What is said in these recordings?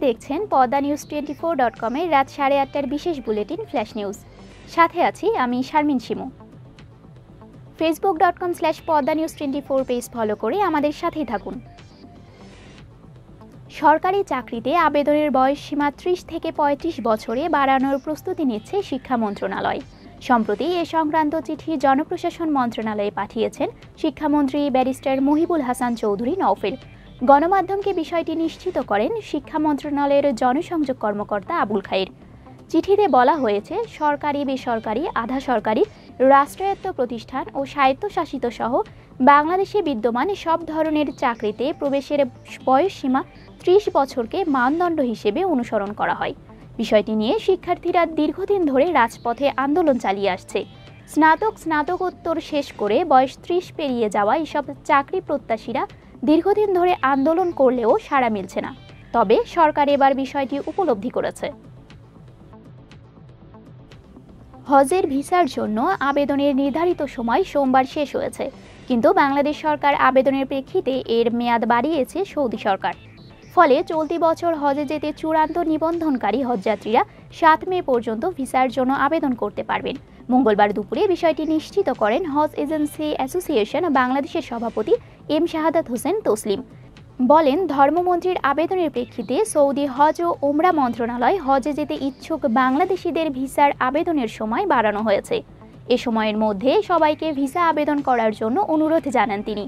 দেখছেন পদ্মা নিউজ 24.com-এর রাত 8:30টার বিশেষ বুলেটিন ফ্ল্যাশ নিউজ। সাথে আছি আমি Sharmin Shimu. facebook.com/poddanews24 page follow করে আমাদের সাথেই থাকুন। সরকারি চাকরিতে আবেদনের বয়স সীমা 30 থেকে 35 বছরে বাড়ানোর প্রস্তুতি নিচ্ছে শিক্ষা মন্ত্রণালয়। সম্প্রতি এ সংক্রান্ত চিঠি জনপ্রশাসন মন্ত্রণালয়ে পাঠিয়েছেন শিক্ষামন্ত্রী ব্যারিস্টার মহিবুল হাসান চৌধুরী নওফেল। গণমাধ্যমকে বিষয়টি নিশ্চিত করেন শিক্ষা মন্ত্রণালয়ের জনসংযোগ কর্মকর্তা আবুল খায়ের। চিঠিতে বলা হয়েছে, সরকারি, বেসরকারি, আধা সরকারি, রাষ্ট্রায়ত্ত প্রতিষ্ঠান ও স্বায়ত্তশাসিত সহ বাংলাদেশে বিদ্যমান সব ধরনের চাকরিতে প্রবেশের বয়সসীমা 30 বছরকে মানদণ্ড হিসেবে অনুসরণ করা হয়। বিষয়টি নিয়ে শিক্ষার্থীরা দীর্ঘদিন ধরে রাজপথে আন্দোলন চালিয়ে আসছে। স্নাতকোত্তর শেষ করে বয়স 30 পেরিয়ে যাওয়া এসব চাকরি প্রত্যাশীরা দীর্ঘদিন ধরে আন্দোলন করলেও সাড়া মিলছে না। তবে সরকার এবার বিষয়টি উপলব্ধি করেছে। হজের ভিসার জন্য আবেদনের নির্ধারিত সময় সোমবার শেষ হয়েছে, কিন্তু বাংলাদেশ সরকার আবেদনের প্রেক্ষিতে এর মেয়াদ বাড়িয়েছে সৌদি সরকার। ফলে চলতি বছর হজে যেতে চূড়ান্ত নিবন্ধনকারী হজযাত্রীরা 7 মে পর্যন্ত ভিসার জন্য আবেদন করতে পারবেন। মঙ্গলবার দুপুরে বিষয়টি নিশ্চিত করেন হজ এজেন্সি অ্যাসোসিয়েশন বাংলাদেশের সভাপতি এম শাহাদাত হোসেন তসলিম। বলেন, ধর্মমন্ত্রীর আবেদনের প্রেক্ষিতে সৌদি হজ ও ওমরা মন্ত্রণালয় হজে যেতে ইচ্ছুক বাংলাদেশিদের ভিসার আবেদনের সময় বাড়ানো হয়েছে। এ সময়ের মধ্যে সবাইকে ভিসা আবেদন করার জন্য অনুরোধ জানান তিনি।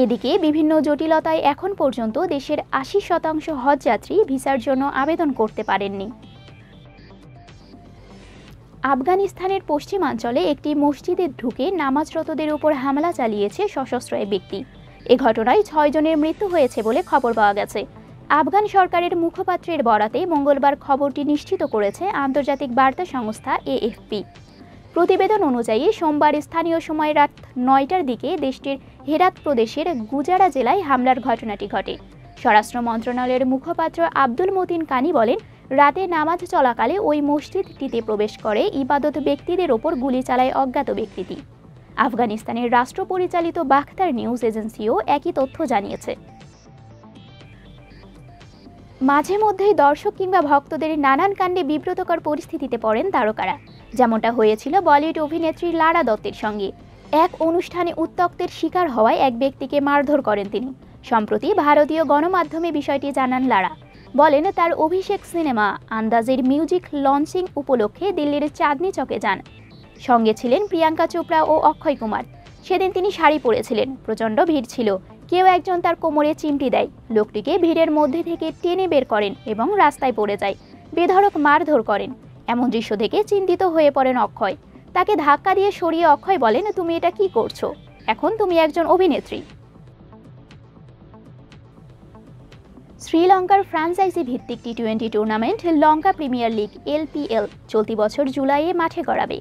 এদিকে বিভিন্ন জটিলতায় এখন পর্যন্ত দেশের 80% হজযাত্রী ভিসার জন্য আবেদন করতে পারেননি। আফগানিস্তানের পশ্চিমাঞ্চলে একটি মসজিদে ঢুকে নামাজরতদের উপর হামলা চালিয়েছে সশস্ত্র এক ব্যক্তি। এ ঘটনায় 6 জনের মৃত্যু হয়েছে বলে খবর পাওয়া গেছে। আফগান সরকারের মুখপাত্রের বরাতে মঙ্গলবার খবরটি নিশ্চিত করেছে আন্তর্জাতিক বার্তা সংস্থা এএফপি। প্রতিবেদন অনুযায়ী সোমবার স্থানীয় সময় রাত 9টার দিকে দেশটির হেরাত প্রদেশের গুজারা জেলায় হামলার ঘটনাটি ঘটে। স্বরাষ্ট্র মন্ত্রণালয়ের মুখপাত্র আব্দুল মতিন কানি বলেন, রাতে নামাজ চলাকালে ওই মসজিদটিতে প্রবেশ করে ইবাদত ব্যক্তিদের ওপর গুলি চালায় অজ্ঞাত ব্যক্তিটি। আফগানিস্তানের রাষ্ট্র পরিচালিত বাখতার নিউজ এজেন্সিও একই তথ্য জানিয়েছে। মাঝে মধ্যেই দর্শক কিংবা ভক্তদের নানান কাণ্ডে বিব্রতকর পরিস্থিতিতে পড়েন তারকারা। যেমনটা হয়েছিল বলিউড অভিনেত্রী লারা দত্তের সঙ্গে। এক অনুষ্ঠানে উত্ত্যক্তের শিকার হওয়ায় এক ব্যক্তিকে মারধর করেন তিনি। সম্প্রতি ভারতীয় গণমাধ্যমে বিষয়টি জানান লারা। বলেন, তার অভিষেক সিনেমা আন্দাজের মিউজিক লঞ্চিং উপলক্ষে দিল্লির চাঁদনি চকে যান। সঙ্গে ছিলেন প্রিয়াঙ্কা চোপড়া ও অক্ষয় কুমার। সেদিন তিনি শাড়ি পরেছিলেন। প্রচণ্ড ভিড় ছিল। কেউ একজন তার কোমরে চিমটি দেয়। লোকটিকে ভিড়ের মধ্যে থেকে টেনে বের করেন এবং রাস্তায় পড়ে যায়। বেধড়ক মারধর করেন। এমন দৃশ্য দেখে চিন্তিত হয়ে পড়েন অক্ষয়। তাকে ধাক্কা দিয়ে সরিয়ে অক্ষয় বলেন, তুমি এটা কি করছো? এখন তুমি একজন অভিনেত্রী। শ্রীলঙ্কার ফ্রাঞ্চাইজি ভিত্তিক টি-20 টুর্নামেন্ট লঙ্কা প্রিমিয়ার লিগ এলপিএল চলতি বছর জুলাইয়ে মাঠে গড়াবে।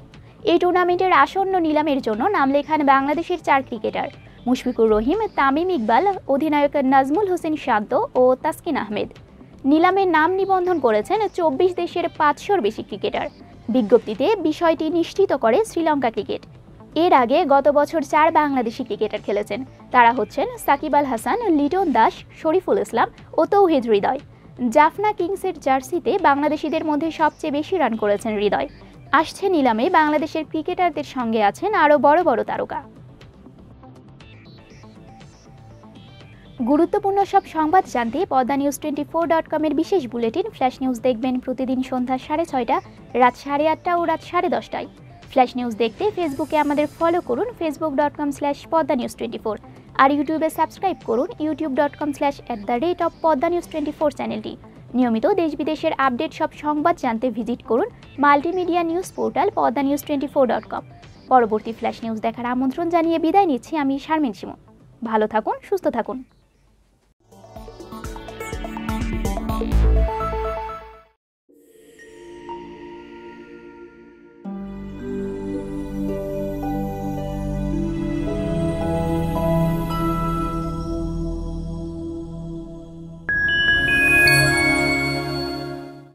এই টুর্নামেন্টের আসন্ন নিলামের জন্য নাম লেখান বাংলাদেশের 4 ক্রিকেটার মুশফিকুর রহিম, তামিম ইকবাল, অধিনায়ক নাজমুল হোসেন শান্ত ও তাসকিন আহমেদ। নিলামে নাম নিবন্ধন করেছেন 24 দেশের 500-র বেশি ক্রিকেটার। বিজ্ঞপ্তিতে বিষয়টি নিশ্চিত করে শ্রীলঙ্কা ক্রিকেট। এর আগে গত বছর 4 বাংলাদেশি ক্রিকেটার খেলেছেন। তারা হচ্ছেন সাকিব আল হাসান, লিটন দাস, শরীফুল ইসলাম ও তৌহিদ হৃদয়। জাফনা কিংসের জার্সিতে বাংলাদেশিদের মধ্যে সবচেয়ে বেশি রান করেছেন হৃদয়। আসছে নিলামে বাংলাদেশের ক্রিকেটারদের সঙ্গে আছেন আরও বড় বড় তারকা। গুরুত্বপূর্ণ সব সংবাদ জানতে পদ্মা নিউজ 24.com-এর বিশেষ বুলেটিন ফ্ল্যাশ নিউজ দেখবেন প্রতিদিন সন্ধ্যা 6:30, রাত 8:30 ও রাত 10:30টায়। ফ্ল্যাশ নিউজ দেখতে ফেসবুকে আমাদের ফলো করুন facebook.com/poddanews24 আর ইউটিউবে সাবস্ক্রাইব করুন youtube.com/@poddanews24 চ্যানেলটি। নিয়মিত দেশ বিদেশের আপডেট সব সংবাদ জানতে ভিজিট করুন মাল্টিমিডিয়া নিউজ পোর্টাল poddanews24.com। পরবর্তী ফ্ল্যাশ নিউজ দেখার আমন্ত্রণ জানিয়ে বিদায় নিচ্ছি আমি শারমিন শিমু। ভালো থাকুন, সুস্থ থাকুন।